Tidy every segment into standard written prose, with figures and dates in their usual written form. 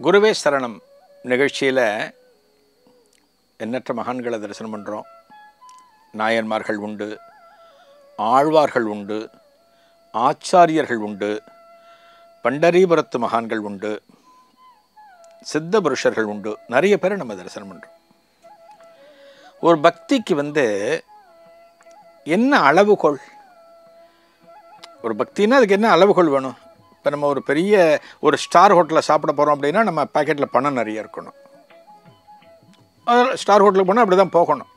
குருவே சரணம் நிகழ்ச்சியில் எண்ணற்ற மகான்களை தரிசனம் பண்ணுறோம். நாயன்மார்கள் உண்டு, ஆழ்வார்கள் உண்டு, ஆச்சாரியர்கள் உண்டு, பண்டரீபுரத்து மகான்கள் உண்டு, சித்த புருஷர்கள் உண்டு. நிறைய பேரை நம்ம தரிசனம் பண்ணுறோம். ஒரு பக்திக்கு என்ன அளவுகோல்? ஒரு பக்தின்னா அதுக்கு என்ன அளவுகோல் வேணும்? இப்போ நம்ம ஒரு பெரிய ஒரு ஸ்டார் ஹோட்டலில் சாப்பிட போகிறோம் அப்படின்னா நம்ம பேக்கெட்டில் பணம் நிறைய இருக்கணும். ஸ்டார் ஹோட்டலுக்கு போனால் அப்படி தான் போகணும்.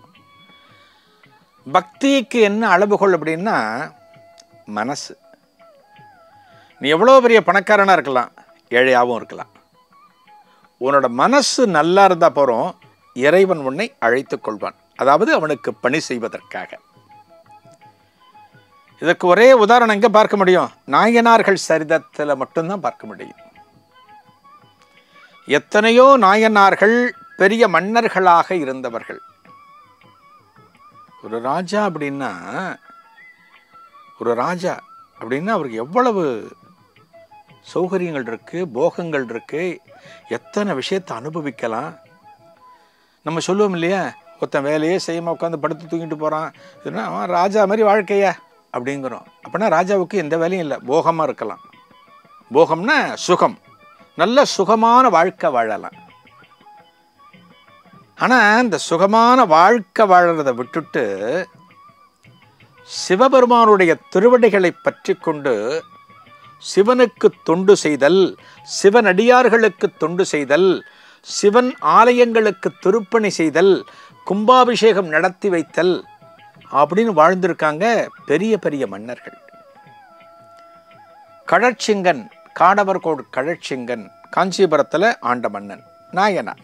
பக்திக்கு என்ன அளவுகோல் அப்படின்னா மனசு. நீ எவ்வளோ பெரிய பணக்காரனாக இருக்கலாம், ஏழையாகவும் இருக்கலாம். உன்னோட மனசு நல்லா இருந்தால் போகிறோம், இறைவன் உன்னை அழைத்து கொள்வான். அதாவது அவனுக்கு பணி செய்வதற்காக. இதற்கு ஒரே உதாரணம் எங்கே பார்க்க முடியும்? நாயனார்கள் சரிதத்தில் மட்டும்தான் பார்க்க முடியும். எத்தனையோ நாயனார்கள் பெரிய மன்னர்களாக இருந்தவர்கள். ஒரு ராஜா அப்படின்னா அவருக்கு எவ்வளவு சௌகரியங்கள் இருக்கு, போகங்கள் இருக்கு, எத்தனை விஷயத்தை அனுபவிக்கலாம். நம்ம சொல்லுவோம் இல்லையா, ஒருத்தன் வேலையே செய்யாம உட்காந்து படுத்து தூங்கிட்டு போறான், இதுனா அவன் ராஜா மாதிரி வாழ்க்கையா அப்படிங்கிறோம். அப்படின்னா ராஜாவுக்கு எந்த வேலையும் இல்லை, போகமா இருக்கலாம். போகம்னா சுகம், நல்ல சுகமான வாழ்க்கை வாழலாம். ஆனா இந்த சுகமான வாழ்க்கை வாழறதை விட்டுட்டு சிவபெருமானுடைய திருவடிகளை பற்றி கொண்டு சிவனுக்கு தொண்டு செய்தல், சிவனடியார்களுக்கு தொண்டு செய்தல், சிவன் ஆலயங்களுக்கு திருப்பணி செய்தல், கும்பாபிஷேகம் நடத்தி வைத்தல் அப்படின்னு வாழ்ந்திருக்காங்க பெரிய பெரிய மன்னர்கள். கழற்சிங்கன், காடவர்கோடு கழற்சிங்கன் காஞ்சிபுரத்தில் ஆண்ட மன்னன், நாயனார்.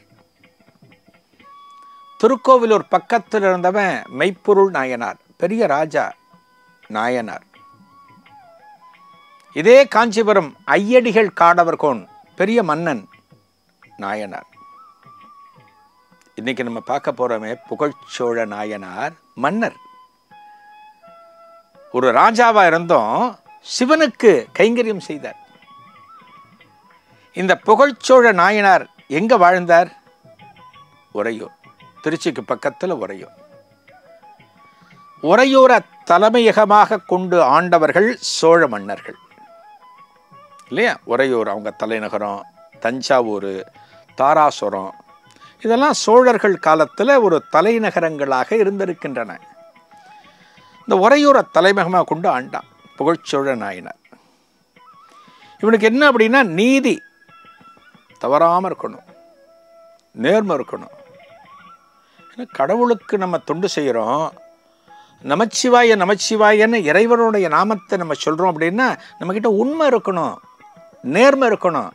திருக்கோவிலூர் பக்கத்தில் இருந்தவன் மெய்ப்பொருள் நாயனார், பெரிய ராஜா நாயனார். இதே காஞ்சிபுரம் ஐயடிகள் காடவர்கோன், பெரிய மன்னன் நாயனார். இன்னைக்கு நம்ம பார்க்க போறோமே புகழ்ச்சோழ நாயனார், மன்னர். ஒரு ராஜாவா இருந்தும் சிவனுக்கு கைங்கரியம் செய்தார். இந்த புகழ்ச்சோழ நாயனார் எங்க வாழ்ந்தார்? உறையூர், திருச்சிக்கு பக்கத்தில் உறையூர். உறையூரை தலைமையகமாக கொண்டு ஆண்டவர்கள் சோழ மன்னர்கள் இல்லையா? உறையூர் அவங்க தலைநகரம், தஞ்சாவூர், தாராசுரம், இதெல்லாம் சோழர்கள் காலத்தில் ஒரு தலைநகரங்களாக இருந்திருக்கின்றன. இந்த உறையூரை தலைமையகமாக கொண்டு ஆண்டான் புகழ்ச்சோழ நாயனார். இவனுக்கு என்ன அப்படின்னா நீதி தவறாமல் இருக்கணும், நேர்மை இருக்கணும். ஏன்னா கடவுளுக்கு நம்ம தொண்டு செய்கிறோம், நமச்சிவாய நமச்சிவாயன்னு இறைவனுடைய நாமத்தை நம்ம சொல்கிறோம் அப்படின்னா நம்மக்கிட்ட உண்மை இருக்கணும், நேர்மை இருக்கணும்.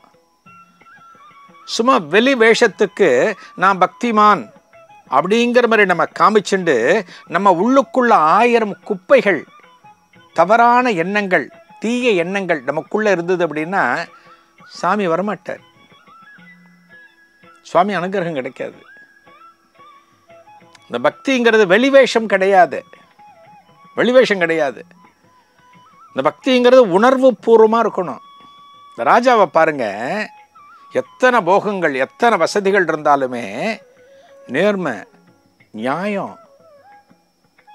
சும்மா வெளி வேஷத்துக்கு நான் பக்திமான் அப்படிங்கிற மாதிரி நம்ம காமிச்சுண்டு நம்ம உள்ளுக்குள்ள 1000 குப்பைகள், தவறான எண்ணங்கள், தீய எண்ணங்கள் நமக்குள்ள இருந்தது அப்படின்னா சாமி வரமாட்டார், சுவாமி அனுகிரகம் கிடைக்காது. இந்த பக்திங்கிறது வெளிவேஷம் கிடையாது, வெளிவேஷம் கிடையாது. இந்த பக்திங்கிறது உணர்வு பூர்வமாக இருக்கணும். இந்த ராஜாவை பாருங்க, எத்தனை போகங்கள், எத்தனை வசதிகள் இருந்தாலுமே நேர்மை, நியாயம்,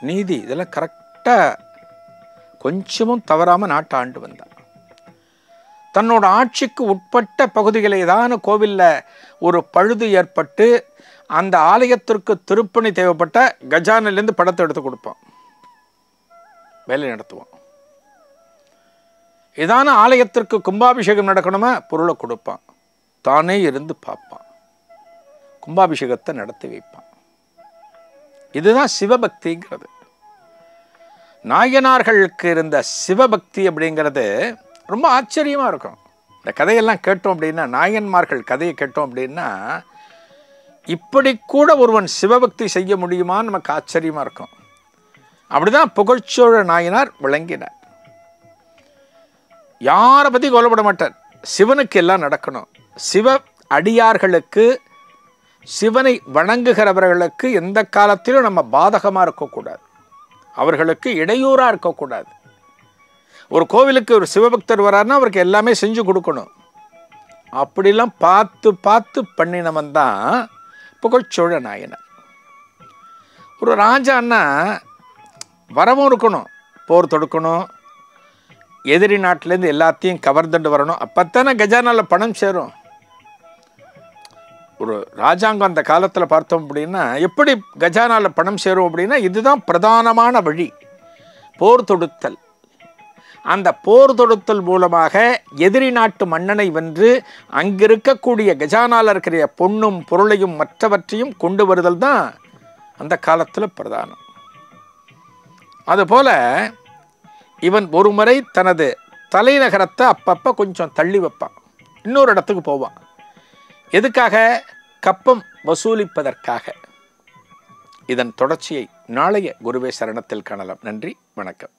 நீதி இதெல்லாம் கரெக்டாக கொஞ்சமும் தவறாமல் நாட்டை ஆண்டு வந்தான். தன்னோட ஆட்சிக்கு உட்பட்ட பகுதிகளை ஏதான கோவிலில் ஒரு பழுது ஏற்பட்டு அந்த ஆலயத்திற்கு திருப்பணி தேவைப்பட்ட கஜானிலேருந்து படத்தை எடுத்து கொடுப்பான், வேலை நடத்துவான். ஏதான ஆலயத்திற்கு கும்பாபிஷேகம் நடக்கணுமா பொருளை கொடுப்பான், தானே இருந்து பார்ப்பான், கும்பாபிஷேகத்தை நடத்தி வைப்பான். இதுதான் சிவபக்திங்கிறது. நாயனார்களுக்கு இருந்த சிவபக்தி அப்படிங்கிறது ரொம்ப ஆச்சரியமாக இருக்கும். இந்த கதையெல்லாம் கேட்டோம் அப்படின்னா, நாயன்மார்கள் கதையை கேட்டோம் அப்படின்னா, இப்படி கூட ஒருவன் சிவபக்தி செய்ய முடியுமான்னு நமக்கு ஆச்சரியமாக இருக்கும். அப்படிதான் புகழ்ச்சோழ நாயனார் விளங்கினார். யாரை பற்றி கொல்லப்பட மாட்டார், சிவனுக்கு எல்லாம் நடக்கணும். சிவ அடியார்களுக்கு, சிவனை வணங்குகிறவர்களுக்கு எந்த காலத்திலும் நம்ம பாதகமாக இருக்கக்கூடாது, அவர்களுக்கு இடையூறாக இருக்கக்கூடாது. ஒரு கோவிலுக்கு ஒரு சிவபக்தர் வராருன்னா அவருக்கு எல்லாமே செஞ்சு கொடுக்கணும். அப்படிலாம் பார்த்து பார்த்து பண்ணினவன் தான் புகழ்ச்சோழ நாயனார். ஒரு ராஜான்னா வரவும் இருக்கணும், போர் தொடுக்கணும், எதிரி நாட்டிலேருந்து எல்லாத்தையும் கவர்ந்துட்டு வரணும். அப்பத்தானே கஜானாவில் பணம் சேரும். ஒரு ராஜாங்கம் அந்த காலத்தில் பார்த்தோம் அப்படின்னா எப்படி கஜானாவில் பணம் சேரும் அப்படின்னா இதுதான் பிரதானமான வழி, போர் தொடுத்தல். அந்த போர் தொடுத்தல் மூலமாக எதிரி நாட்டு மன்னனை வென்று அங்கிருக்கக்கூடிய கஜானாவில் இருக்கிற பொன்னும் பொருளையும் மற்றவற்றையும் கொண்டு வருதல் தான் அந்த காலத்தில் பிரதானம். அதுபோல இவன் ஒரு முறை தனது தலைநகரத்தை அப்பப்போ கொஞ்சம் தள்ளி வைப்பான், இன்னொரு இடத்துக்கு போவான். எதுக்காக? கப்பம் வசூலிப்பதற்காக. இதன் தொடர்ச்சியை நாளைய குருவே சரணத்தில் காணலாம். நன்றி, வணக்கம்.